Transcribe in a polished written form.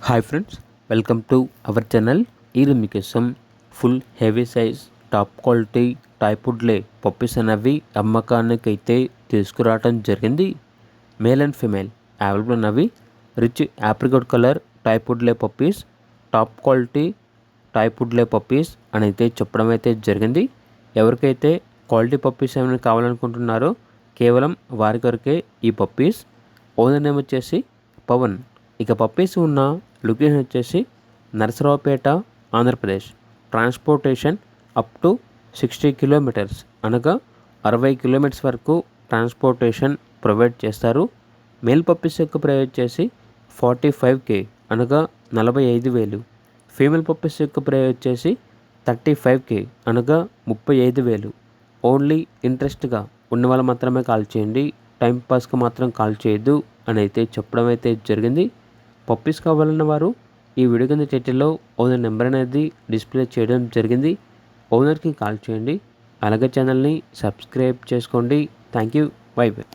Hi friends, welcome to our channel. ఈరోజు మీకోసం full heavy size top quality toy poodle puppies అనేవి అమ్మకానికి అయితే తీసుకురావడం జరిగింది. మేల్ అండ్ ఫీమేల్ అవైలబుల్ ఉన్నవి. Rich apricot colour toy poodle puppies, top quality toy poodle puppies అని అయితే చెప్పడం అయితే జరిగింది. ఎవరికైతే క్వాలిటీ పప్పీస్ ఏమైనా కావాలనుకుంటున్నారో కేవలం వారి కొరకే ఈ పప్పీస్. ఓనర్ నేమ్ వచ్చేసి పవన్. ఇక పప్పీస్ ఉన్న లొకేషన్ వచ్చేసి Narasaraopet, Andhra Pradesh. Transportation up to 60 kilometres అనగా 60 కిలోమీటర్స్ వరకు ట్రాన్స్పోర్టేషన్ ప్రొవైడ్ చేస్తారు. మేల్ పప్పీస్ యొక్క ప్రైస్ వచ్చేసి 45K అనగా 45,000. ఫీమేల్ పప్పీస్ యొక్క ప్రైస్ వచ్చేసి 35K అనగా 35,000. ఓన్లీ ఇంట్రెస్ట్గా ఉన్న వాళ్ళు మాత్రమే కాల్ చేయండి, టైంపాస్కి మాత్రం కాల్ చేయొద్దు అని అయితే చెప్పడం అయితే జరిగింది. పప్పీస్ కావాలన్న వారు ఈ వీడియో కింద టైటిల్లో ఓనర్ నెంబర్ అనేది డిస్ప్లే చేయడం జరిగింది. ఓనర్కి కాల్ చేయండి. అలాగే ఛానల్ని సబ్స్క్రైబ్ చేసుకోండి. Thank you. By by.